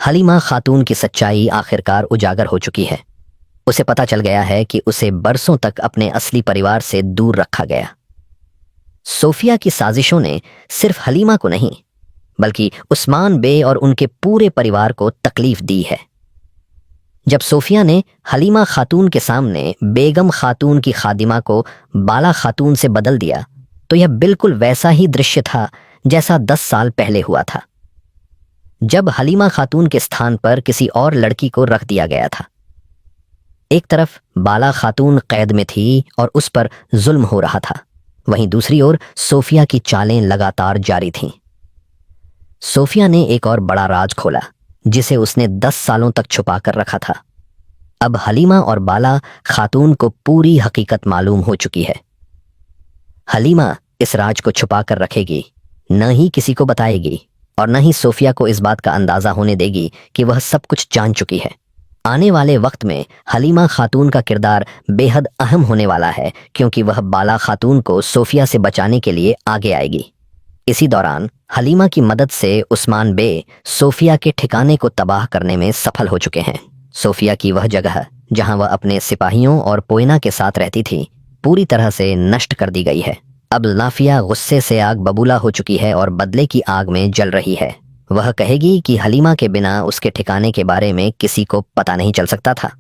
हलीमा खातून की सच्चाई आखिरकार उजागर हो चुकी है। उसे पता चल गया है कि उसे बरसों तक अपने असली परिवार से दूर रखा गया। सोफिया की साजिशों ने सिर्फ हलीमा को नहीं बल्कि उस्मान बे और उनके पूरे परिवार को तकलीफ दी है। जब सोफिया ने हलीमा खातून के सामने बेगम खातून की खादिमा को बाला खातून से बदल दिया तो यह बिल्कुल वैसा ही दृश्य था जैसा 10 साल पहले हुआ था, जब हलीमा खातून के स्थान पर किसी और लड़की को रख दिया गया था। एक तरफ बाला खातून कैद में थी और उस पर जुल्म हो रहा था, वहीं दूसरी ओर सोफिया की चालें लगातार जारी थीं। सोफिया ने एक और बड़ा राज खोला जिसे उसने 10 सालों तक छुपा कर रखा था। अब हलीमा और बाला खातून को पूरी हकीकत मालूम हो चुकी है। हलीमा इस राज को छुपा कर रखेगी, न ही किसी को बताएगी और न ही सोफिया को इस बात का अंदाजा होने देगी कि वह सब कुछ जान चुकी है। आने वाले वक्त में हलीमा खातून का किरदार बेहद अहम होने वाला है, क्योंकि वह बाला खातून को सोफिया से बचाने के लिए आगे आएगी। इसी दौरान हलीमा की मदद से उस्मान बे सोफिया के ठिकाने को तबाह करने में सफल हो चुके हैं। सोफिया की वह जगह जहां वह अपने सिपाहियों और पोइना के साथ रहती थी पूरी तरह से नष्ट कर दी गई है। अब लाफिया गुस्से से आग बबूला हो चुकी है और बदले की आग में जल रही है। वह कहेगी कि हलीमा के बिना उसके ठिकाने के बारे में किसी को पता नहीं चल सकता था।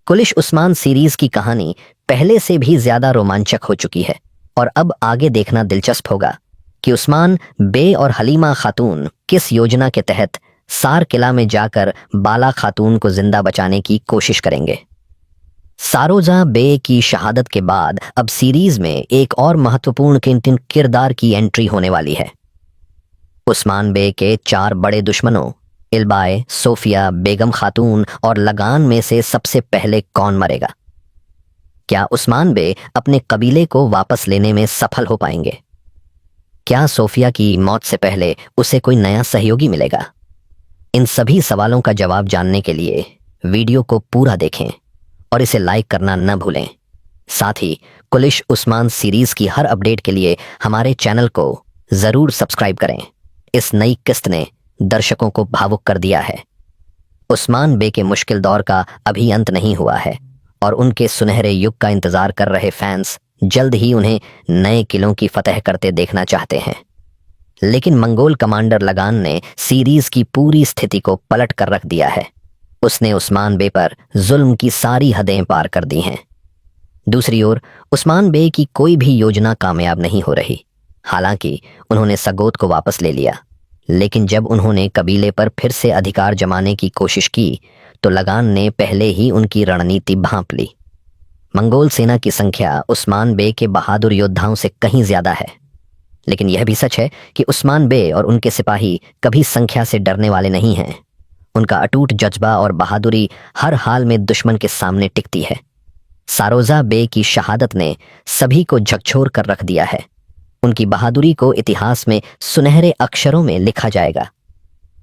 कुलिश उस्मान सीरीज की कहानी पहले से भी ज्यादा रोमांचक हो चुकी है और अब आगे देखना दिलचस्प होगा कि उस्मान बे और हलीमा खातून किस योजना के तहत सार किला में जाकर बाला खातून को जिंदा बचाने की कोशिश करेंगे। सारोजा बे की शहादत के बाद अब सीरीज में एक और महत्वपूर्ण किरदार की एंट्री होने वाली है। उस्मान बे के 4 बड़े दुश्मनों इल्बाए, सोफिया, बेगम खातून और लगान में से सबसे पहले कौन मरेगा? क्या उस्मान बे अपने कबीले को वापस लेने में सफल हो पाएंगे? क्या सोफिया की मौत से पहले उसे कोई नया सहयोगी मिलेगा? इन सभी सवालों का जवाब जानने के लिए वीडियो को पूरा देखें और इसे लाइक करना न भूलें। साथ ही कुलिश उस्मान सीरीज की हर अपडेट के लिए हमारे चैनल को जरूर सब्सक्राइब करें। इस नई किस्त ने दर्शकों को भावुक कर दिया है। उस्मान बे के मुश्किल दौर का अभी अंत नहीं हुआ है और उनके सुनहरे युग का इंतजार कर रहे फैंस जल्द ही उन्हें नए किलों की फतह करते देखना चाहते हैं। लेकिन मंगोल कमांडर लगान ने सीरीज की पूरी स्थिति को पलट कर रख दिया है। उसने उस्मान बे पर जुल्म की सारी हदें पार कर दी हैं। दूसरी ओर उस्मान बे की कोई भी योजना कामयाब नहीं हो रही। हालांकि उन्होंने सगोत को वापस ले लिया, लेकिन जब उन्होंने कबीले पर फिर से अधिकार जमाने की कोशिश की तो लगान ने पहले ही उनकी रणनीति भांप ली। मंगोल सेना की संख्या उस्मान बे के बहादुर योद्धाओं से कहीं ज्यादा है, लेकिन यह भी सच है कि उस्मान बे और उनके सिपाही कभी संख्या से डरने वाले नहीं हैं। उनका अटूट जज्बा और बहादुरी हर हाल में दुश्मन के सामने टिकती है। सारोजा बे की शहादत ने सभी को झकझोर कर रख दिया है। उनकी बहादुरी को इतिहास में सुनहरे अक्षरों में लिखा जाएगा।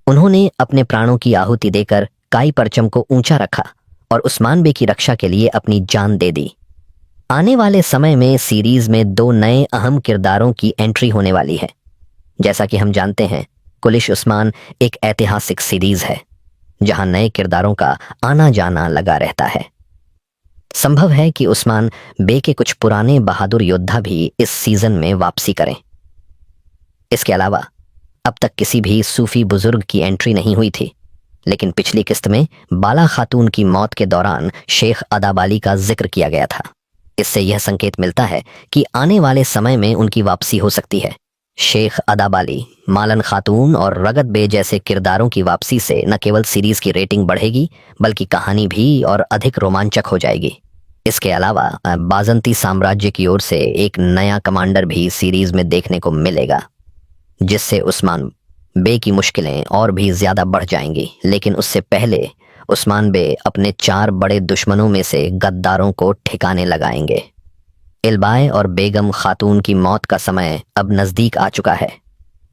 उन्होंने अपने प्राणों की आहुति देकर काई परचम को ऊंचा रखा और उस्मान बे की रक्षा के लिए अपनी जान दे दी। आने वाले समय में सीरीज में 2 नए अहम किरदारों की एंट्री होने वाली है। जैसा कि हम जानते हैं, कुलिश उस्मान एक ऐतिहासिक सीरीज है जहां नए किरदारों का आना जाना लगा रहता है। संभव है कि उस्मान बे के कुछ पुराने बहादुर योद्धा भी इस सीजन में वापसी करें। इसके अलावा अब तक किसी भी सूफी बुजुर्ग की एंट्री नहीं हुई थी, लेकिन पिछली किस्त में बाला खातून की मौत के दौरान शेख अदाबाली का जिक्र किया गया था। इससे यह संकेत मिलता है कि आने वाले समय में उनकी वापसी हो सकती है। शेख अदाबाली, मालन खातून और रगत बे जैसे किरदारों की वापसी से न केवल सीरीज की रेटिंग बढ़ेगी बल्कि कहानी भी और अधिक रोमांचक हो जाएगी। इसके अलावा बाजंती साम्राज्य की ओर से एक नया कमांडर भी सीरीज में देखने को मिलेगा, जिससे उस्मान बे की मुश्किलें और भी ज्यादा बढ़ जाएंगी। लेकिन उससे पहले उस्मान बे अपने 4 बड़े दुश्मनों में से गद्दारों को ठिकाने लगाएंगे। इल्बाए और बेगम खातून की मौत का समय अब नजदीक आ चुका है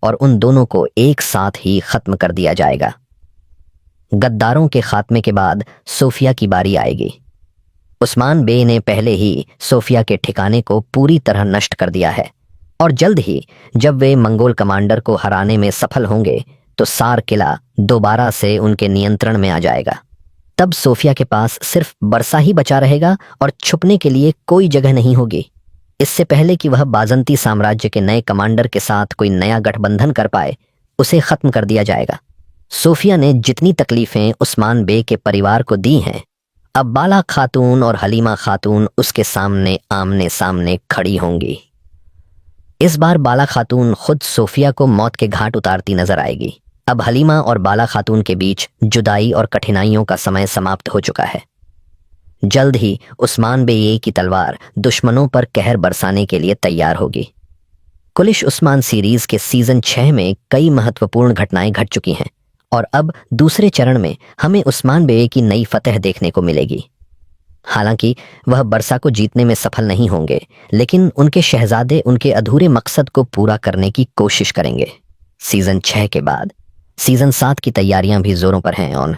और उन दोनों को एक साथ ही खत्म कर दिया जाएगा। गद्दारों के खात्मे के बाद सोफिया की बारी आएगी। उस्मान बे ने पहले ही सोफिया के ठिकाने को पूरी तरह नष्ट कर दिया है और जल्द ही जब वे मंगोल कमांडर को हराने में सफल होंगे तो सार किला दोबारा से उनके नियंत्रण में आ जाएगा। तब सोफिया के पास सिर्फ बरसा ही बचा रहेगा और छुपने के लिए कोई जगह नहीं होगी। इससे पहले कि वह बाजंती साम्राज्य के नए कमांडर के साथ कोई नया गठबंधन कर पाए, उसे खत्म कर दिया जाएगा। सोफिया ने जितनी तकलीफें उस्मान बे के परिवार को दी हैं, अब बाला खातून और हलीमा खातून उसके सामने आमने सामने खड़ी होंगी। इस बार बाला खातून खुद सोफिया को मौत के घाट उतारती नजर आएगी। अब हलीमा और बाला खातून के बीच जुदाई और कठिनाइयों का समय समाप्त हो चुका है। जल्द ही उस्मान बे की तलवार दुश्मनों पर कहर बरसाने के लिए तैयार होगी। कुलिश उस्मान सीरीज के सीजन 6 में कई महत्वपूर्ण घटनाएं घट चुकी हैं और अब दूसरे चरण में हमें उस्मान बे की नई फतह देखने को मिलेगी। हालांकि वह बरसा को जीतने में सफल नहीं होंगे, लेकिन उनके शहजादे उनके अधूरे मकसद को पूरा करने की कोशिश करेंगे। सीजन 6 के बाद सीजन 7 की तैयारियां भी जोरों पर हैं और